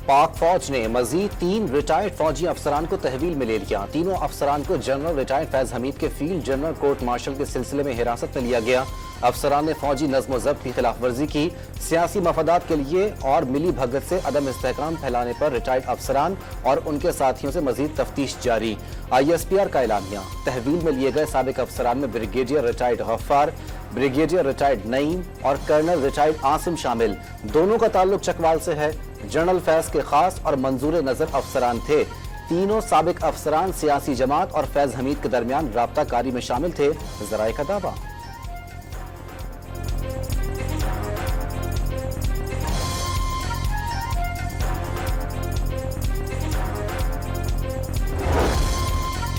پاک فوج نے مزید 3 ریٹائرڈ فوجی افسران کو تحویل میں لے لیا۔ تینوں افسران کو جنرل ریٹائرڈ فیض حمید کے field general court marshal K سلسلے میں حراست میں لیا گیا۔ افسران نے فوجی نظم و ضبط کی خلاف ورزی کی، سیاسی مفادات کے لیے اور ملی بھگت سے عدم استحکام پھیلانے پر ریٹائرڈ افسران اور ان کے ساتھیوں سے مزید تفتیش جاری۔ ISPR کا اعلامیہ۔ تحویل میں لیے گئے سابق افسران میں بریگیڈیئر ریٹائرڈ غفار، بریگیڈیئر ریٹائرڈ نعیم اور کرنل ریٹائرڈ عاصم شامل۔ دونوں کا تعلق چکوال سے ہے۔ جنرل فیض کے خاص اور منظور نظر افسران تھے۔ تینوں سابق افسران سیاسی جماعت اور فیض حمید کے درمیان رابطہ کاری میں شامل تھے، ذرائع کا دعویٰ۔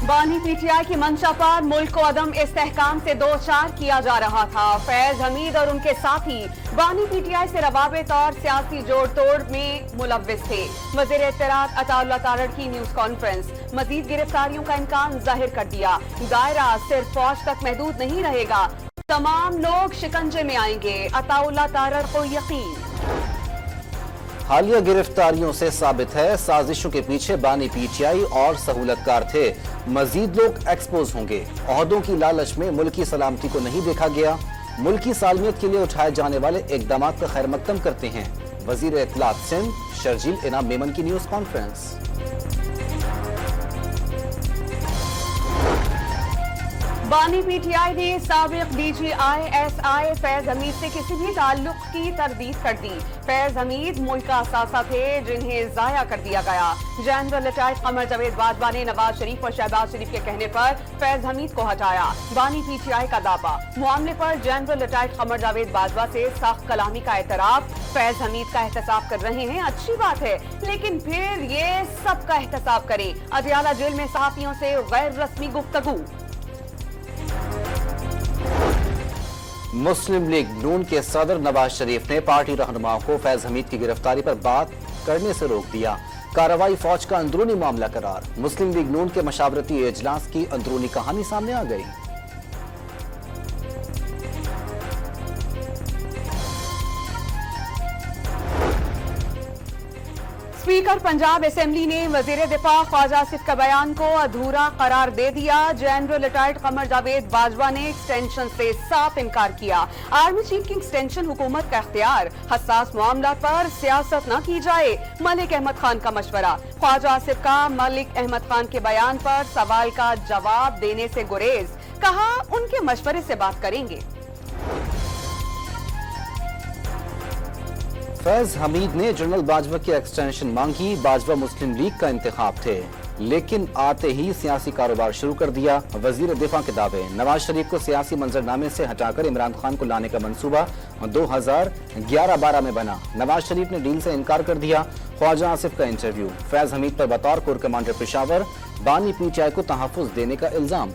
بانی PTI کی منشا پر ملک کو عدم استحکام سے دوچار کیا جا رہا تھا۔ فیض حمید اور ان کے ساتھی بانی PTI سے روابط اور سیاسی جوڑ توڑ میں ملوث تھے۔ وزیر اطلاعات عطا اللہ تارڑ کی نیوز کانفرنس۔ مزید گرفتاریوں کا امکان ظاہر کر دیا۔ دائرہ صرف فوج تک محدود نہیں رہے گا، تمام لوگ شکنجے میں آئیں گے، عطا اللہ تارڑ کو یقین۔ حالیہ گرفتاریوں سے ثابت ہے سازشوں کے پیچھے بانی PTI اور سہولت کار تھے۔ مزید لوگ ایکسپوز ہوں گے۔ عہدوں کی لالچ میں ملکی سلامتی کو نہیں دیکھا گیا۔ ملکی سالمیت کے لیے اٹھائے جانے والے اقدامات کا خیر مقدم کرتے ہیں۔ وزیر اطلاعات سندھ شرجیل انعام میمن کی نیوز کانفرنس۔ بانی PTI نے سابق DG ISI فیض حمید سے کسی بھی تعلق کی تردید کر دی۔ فیض حمید ملک کا اثاثہ تھے جنہیں ضائع کر دیا گیا۔ جنرل ریٹائرڈ قمر جاوید باجوہ نے نواز شریف اور شہباز شریف کے کہنے پر فیض حمید کو ہٹایا۔ بانی PTI کا دعویٰ، معاملے پر جنرل ریٹائرڈ قمر جاوید باجوہ سے سخت کلامی کا اعتراف۔ فیض حمید کا احتساب کر رہے ہیں، اچھی بات ہے، لیکن پھر یہ سب کا احتساب کریں۔ اڈیالہ جیل میں صحافیوں سے غیر رسمی گفتگو۔ مسلم لیگ نون کے صدر نواز شریف نے پارٹی رہنماؤں کو فیض حمید کی گرفتاری پر بات کرنے سے روک دیا۔ کارروائی فوج کا اندرونی معاملہ قرار۔ مسلم لیگ نون کے مشاورتی اجلاس کی اندرونی کہانی سامنے آ گئی۔ اسپیکر پنجاب اسمبلی نے وزیر دفاع خواجہ آصف کا بیان کو ادھورا قرار دے دیا۔ جنرل ریٹائرڈ قمر جاوید باجوہ نے ایکسٹینشن سے صاف انکار کیا۔ آرمی چیف کی ایکسٹینشن حکومت کا اختیار، حساس معاملات پر سیاست نہ کی جائے، ملک احمد خان کا مشورہ۔ خواجہ آصف کا ملک احمد خان کے بیان پر سوال کا جواب دینے سے گریز، کہا ان کے مشورے سے بات کریں گے۔ فیض حمید نے جنرل باجوہ کی ایکسٹینشن مانگی۔ باجوہ مسلم لیگ کا انتخاب تھے، لیکن آتے ہی سیاسی کاروبار شروع کر دیا۔ وزیر دفاع کے دعوے، نواز شریف کو سیاسی منظرنامے سے ہٹا کر عمران خان کو لانے کا منصوبہ 2011-12 میں بنا۔ نواز شریف نے ڈیل سے انکار کر دیا۔ خواجہ آصف کا انٹرویو، فیض حمید پر بطور کور کمانڈر پشاور بانی PTI کو تحفظ دینے کا الزام۔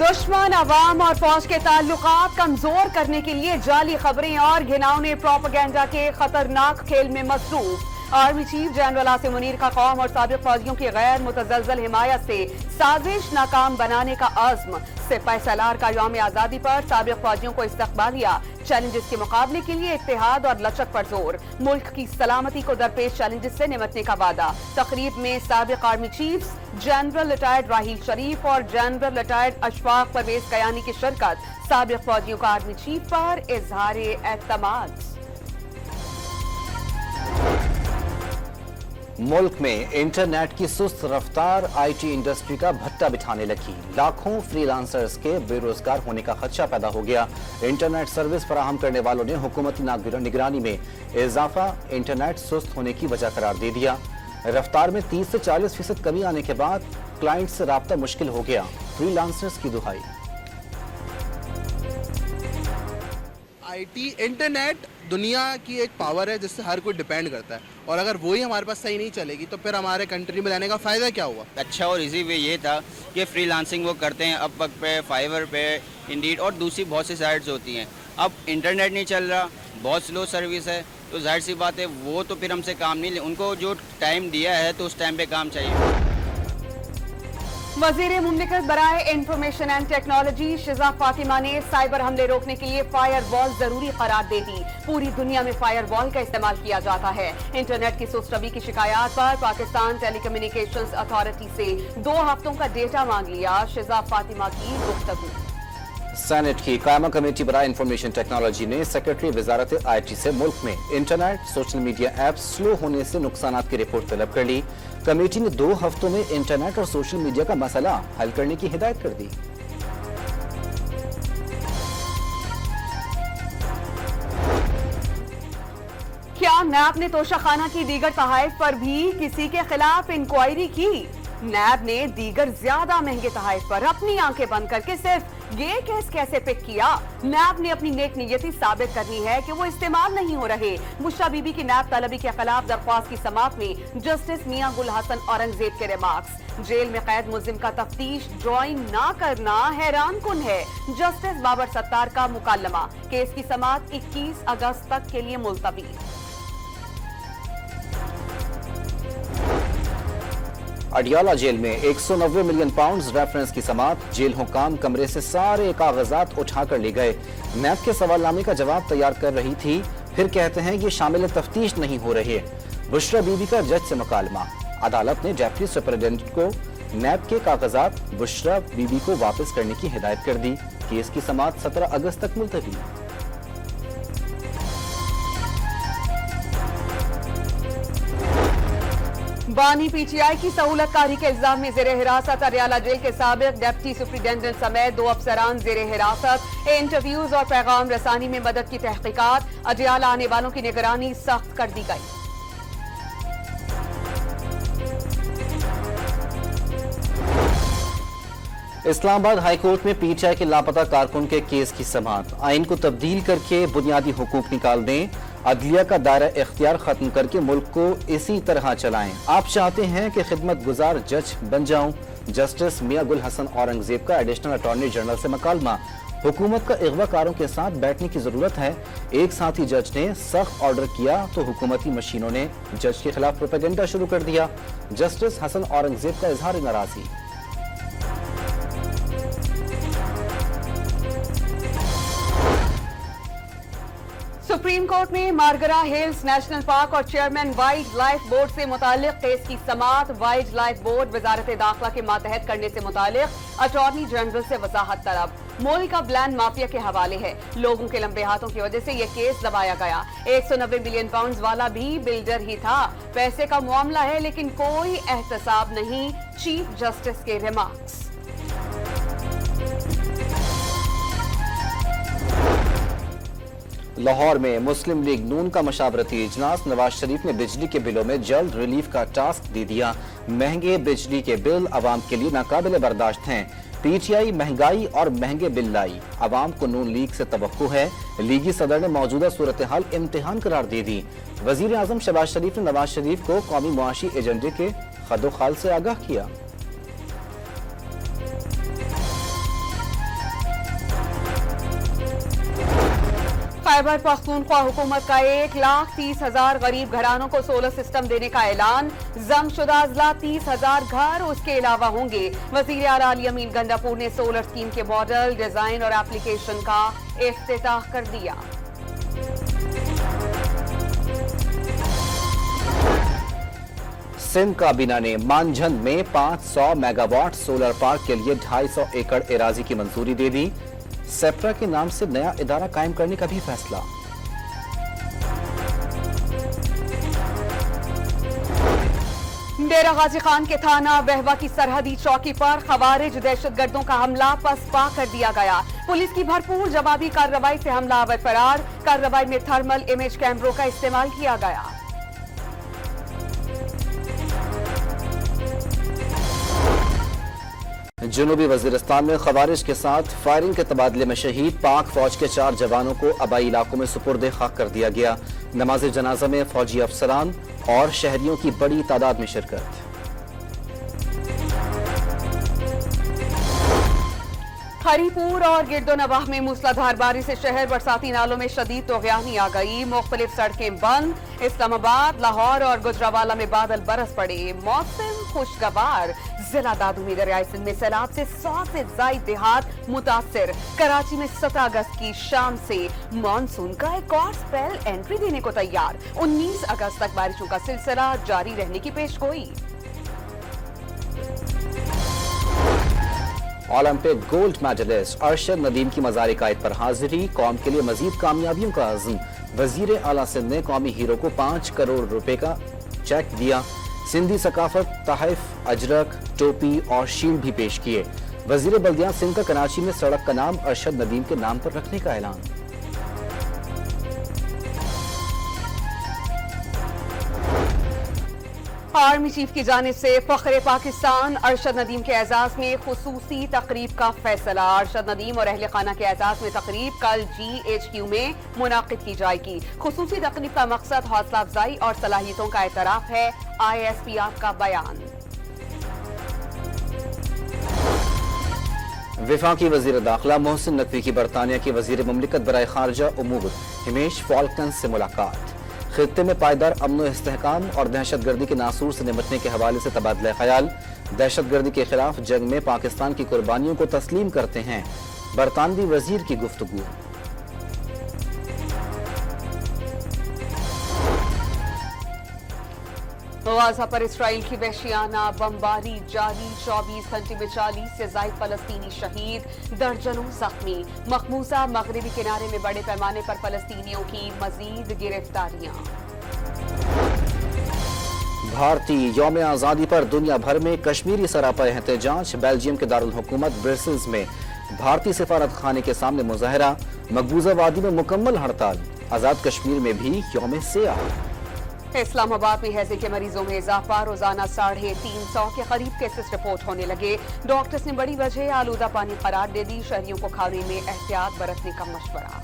دشمن عوام اور فوج کے تعلقات کمزور کرنے کے لیے جعلی خبریں اور گھناؤنے پروپیگنڈا کے خطرناک کھیل میں مصروف۔ Army chief general Asim Munir کا قوم اور سابق فوجیوں کی غیر متزلزل حمایت سے سازش ناکام بنانے کا عزم۔ سپہ سالار کا یوم آزادی پر سابق فوجیوں کو استقبالیہ، چیلنجز کے مقابلے کے لیے اتحاد اور لچک پر زور۔ ملک کی سلامتی کو درپیش چیلنجز سے نمٹنے کا وعدہ۔ تقریب میں سابق army chiefs general retired Raheel Sharif اور جنرل ریٹائرڈ اشفاق پرویز کیانی کی شرکت۔ سابق فوجیوں کا آرمی چیف پر اظہار اعتماد۔ ملک میں انٹرنیٹ کی سست رفتار IT انڈسٹری کا بھٹا بٹھانے لگی۔ لاکھوں فری لانسرز کے بے روزگار ہونے کا خدشہ پیدا ہو گیا۔ انٹرنیٹ سروس فراہم کرنے والوں نے حکومتی نگرانی میں اضافہ انٹرنیٹ سست ہونے کی وجہ قرار دے دیا۔ رفتار میں 30 سے 40% کمی آنے کے بعد کلائنٹ سے رابطہ مشکل ہو گیا۔ فری لانسرز کی دہائی، IT انٹرنیٹ دنیا کی ایک پاور ہے جس سے ہر کوئی ڈیپینڈ کرتا ہے، اور اگر وہی ہمارے پاس صحیح نہیں چلے گی تو پھر ہمارے کنٹری میں رہنے کا فائدہ کیا ہوا؟ اچھا اور ایزی وے یہ تھا کہ فری لانسنگ وہ کرتے ہیں اپ ورک پہ، فائیور پہ، انڈیڈ اور دوسری بہت سی سائٹس ہوتی ہیں۔ اب انٹرنیٹ نہیں چل رہا، بہت سلو سروس ہے، تو ظاہر سی بات ہے وہ تو پھر ہم سے کام نہیں لے، ان کو جو ٹائم دیا ہے تو اس ٹائم پہ کام چاہیے۔ वजीर मुमलिकत बराए इंफॉर्मेशन एंड टेक्नोलॉजी शिजा फातिमा ने साइबर हमले रोकने के लिए फायर वॉल जरूरी करार दे दी। पूरी दुनिया में फायर वॉल का इस्तेमाल किया जाता है। इंटरनेट की सुस्ती की शिकायत पर पाकिस्तान टेलीकम्युनिकेशंस अथॉरिटी से 2 हफ्तों का डेटा मांग लिया। शिजा फातिमा की गुफ्तगू। सेनेट की कायमा कमेटी बराए इंफॉर्मेशन टेक्नोलॉजी ने सेक्रेटरी वजारत IT से मुल्क में internet social media apps slow होने से नुकसानात की रिपोर्ट तलब कर ली। कमेटी ने 2 हफ्तों में इंटरनेट और सोशल मीडिया का मसला हल करने की हिदायत कर दी। क्या नैब ने तोशाखाना की दीगर तहाइफ पर भी किसी के खिलाफ इंक्वायरी की? नैब ने दीगर ज्यादा महंगे तहाइफ पर अपनी आंखें बंद करके सिर्फ ये केस कैसे पिक किया? नैब ने अपनी नेक नियति साबित करनी है कि वो इस्तेमाल नहीं हो रहे। बुशरा बीबी की नैब तलबी के खिलाफ दरख्वास्त की समाअत में जस्टिस मियां गुल हसन औरंगजेब के रिमार्क्स। जेल में कैद मुल्जिम का तफ्तीश ज्वाइन ना करना हैरान कुन है। जस्टिस बाबर सत्तार का मुकालमा। केस की समाअत 21 अगस्त तक के लिए मुलतवी। अडियाला जेल में 190 मिलियन पाउंड्स रेफरेंस की समाअत। जेल हुकाम कमरे से सारे कागजात उठाकर ले गए। नैब के सवालनामे का जवाब तैयार कर रही थी, फिर कहते हैं ये शामिल तफ्तीश नहीं हो रहे। बुशरा बीबी का जज से मुकालमा। अदालत ने डेप्टी सुपरिटेंडेंट को नैब के कागजात बुशरा बीबी को वापस करने की हिदायत कर दी। केस की समाअत 17 अगस्त तक मुलतवी। बानी PTI की सहूलतकारी के इल्जाम में जेरे हिरासत अडियाला जेल के साबिक डिप्टी सुपरिटेंडेंट समेत 2 अफसरान जेरे हिरासत। इंटरव्यूज और पैगाम रसानी में मदद की तहकीकात। अडियाला आने वालों की निगरानी सख्त कर दी गई। इस्लामाबाद हाईकोर्ट में PTI के लापता कारकुन के केस की समाअत। आइन को तब्दील करके बुनियादी हुकूक निकाल दें। अदलिया का दायरा इख्तियार खत्म करके मुल्क को इसी तरह चलाएं। आप चाहते हैं कि खिदमत गुजार जज बन जाऊं? जस्टिस मियां गुल हसन औरंगजेब का एडिशनल अटॉर्नी जनरल से मुकालमा। हुकूमत का अगवाकारों के साथ बैठने की जरूरत है। एक साथी जज ने सख्त ऑर्डर किया तो हुकूमती मशीनों ने जज के खिलाफ प्रोपेगेंडा शुरू कर दिया। जस्टिस हसन औरंगजेब का इजहार नाराजगी। सुप्रीम कोर्ट में मारगरा हिल्स नेशनल पार्क और चेयरमैन वाइल्ड लाइफ बोर्ड से मुतालिक केस की समाअत। वाइल्ड लाइफ बोर्ड वजारत दाखिला के मातहत करने से मुतालिक अटॉर्नी जनरल से वजाहत तलब। मुल्क का ब्लैंड माफिया के हवाले है। लोगों के लंबे हाथों की वजह से यह केस दबाया गया। 190 मिलियन पाउंड वाला भी बिल्डर ही था। पैसे का मामला है लेकिन कोई एहतसाब नहीं। चीफ जस्टिस के रिमार्क्स। लाहौर में मुस्लिम लीग नून का मशावरती इजलास। नवाज शरीफ ने बिजली के बिलों में जल्द रिलीफ का टास्क दे दिया। महंगे बिजली के बिल आवाम के लिए नाकाबिले बर्दाश्त हैं। PTI महंगाई और महंगे बिल लाई। आवाम को नून लीग से तवक्को है। लीगी सदर ने मौजूदा सूरत हाल इम्तिहान करार दे दी। वजीर आजम शहबाज शरीफ ने नवाज शरीफ को कौमी मुआशी एजेंडे के खदोखाल से आगाह किया। खैबर पख्तूनख्वा हुकूमत का 1,30,000 गरीब घरानों को सोलर सिस्टम देने का ऐलान। जमशुदा अजला 30,000 घर उसके अलावा होंगे। वजीर आला अली अमीन गंडापुर ने सोलर स्कीम के मॉडल, डिजाइन और एप्लीकेशन का इफ्तिताह कर दिया। सिंध काबीना ने मानझंद में 500 मेगावाट सोलर पार्क के लिए 250 एकड़ एराजी की मंजूरी दे दी। सेप्रा के नाम से नया इदारा कायम करने का भी फैसला। डेरा गाजी खान के थाना वहवा की सरहदी चौकी पर खवारिज दहशतगर्दों का हमला पसपा कर दिया गया। पुलिस की भरपूर जवाबी कार्रवाई से हमलावर फरार। कार्रवाई में थर्मल इमेज कैमरों का इस्तेमाल किया गया। जनूबी वजीरिस्तान में खवारिज के साथ फायरिंग के तबादले में शहीद पाक फौज के 4 जवानों को आबाई इलाकों में सुपुर्द खाक कर दिया गया। नमाज जनाजा में फौजी अफसरान और शहरियों की बड़ी तादाद में शिरकत। हरीपुर और गिरदोनवाह में मूसलाधार बारिश से शहर बरसाती नालों में शदीद तोगयानी आ गई। मुख्तलिफ सड़कें बंद। इस्लामाबाद, लाहौर और गुजरावाला में बादल बरस पड़े, मौसम खुशगवार। जिला दादू में दरियाई सिंध में सैलाब से 100 से ज्यादा देहात मुतासिर। कराची में 17 अगस्त की शाम से मानसून का एक और स्पेल एंट्री देने को तैयार। 19 अगस्त तक बारिशों का सिलसिला जारी रहने की पेशगोई। Olympic gold medalist Arshad Nadeem की मज़ार कायद पर हाजिरी, कौम के लिए मजीद कामयाबियों का अज़्म। वजीर आला सिंध ने कौमी हीरो को 5 करोड़ रुपए का चेक दिया। सिंधी सकाफत, तहफ, अजरक, टोपी और शील्ड भी पेश किए। वजीर बल्दियात सिंध का कराची में सड़क का नाम अरशद नदीम के नाम पर रखने का ऐलान। आर्मी चीफ की जानिब से फख्रे पाकिस्तान अरशद नदीम के एजाज में खुसूसी तकरीब का फैसला। अरशद नदीम और अहले खाना के एजाज में तकरीब कल GHQ में मुनाकिद की जाएगी। खुसूसी तकरीब का मकसद हौसला अफजाई और सलाहियतों का एतराफ है। ISPR का बयान। विफाकी वजीर दाखिला मोहसिन नकवी की बरतानिया के वजीर मुमलिकत बराए खारजा उमूर हिमेश फॉल्कन से मुलाकात। खित्ते में पायदार अमन इस्तेहकाम और दहशत गर्दी के नासूर से निपटने के हवाले से तबादला ख्याल। दहशत गर्दी के खिलाफ जंग में पाकिस्तान की कुर्बानियों को तस्लीम करते हैं, बरतानवी वजीर की गुफ्तगू। गाजा पर इसराइल की वहशियाना बमबारी जारी। 24 घंटे में 40 से ज्यादा फलस्तीनी शहीद, दर्जनों जख्मी। मकबूजा मगरबी किनारे में बड़े पैमाने पर फलस्तीनियों की मजीद गिरफ्तारियां। भारतीय यौम आज़ादी पर दुनिया भर में कश्मीरी सरापा एहतजाज। बेल्जियम के दारुल हुकूमत ब्रसेल्स में भारतीय सिफारत खाने के सामने मुजाहरा। मकबूजा वादी में मुकम्मल हड़ताल। आज़ाद कश्मीर में भी यौम सियाह। इस्लामाबाद में हैजे के मरीजों में इजाफा, रोजाना 350 के करीब केसेस रिपोर्ट होने लगे। डॉक्टर्स ने बड़ी वजह आलूदा पानी करार दे दी। शहरियों को खाने में एहतियात बरतने का मशवरा।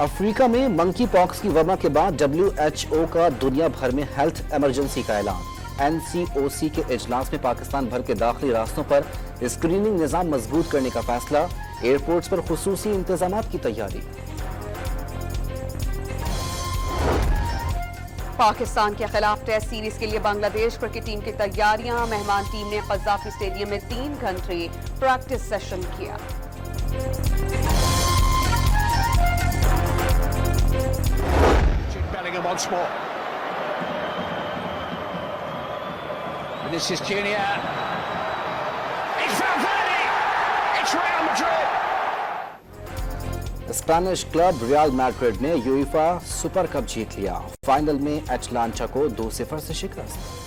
अफ्रीका में मंकी पॉक्स की वबा के बाद WHO का दुनिया भर में हेल्थ इमरजेंसी का ऐलान। NCOC के इजलास में पाकिस्तान भर के दाखिली रास्तों पर स्क्रीनिंग निजाम मजबूत करने का फैसला। एयरपोर्ट्स पर खुसूसी इंतजामात की तैयारी। पाकिस्तान के खिलाफ टेस्ट सीरीज के लिए बांग्लादेश क्रिकेट टीम की तैयारियां। मेहमान टीम ने कज़ाफी स्टेडियम में 3 घंटे प्रैक्टिस सेशन किया। This is Junior. It's Valverde. It's Real Madrid. Spanish club real Madrid ने यूएफा सुपर कप जीत लिया। फाइनल में एटलांटा को 2-0 से शिकस्त।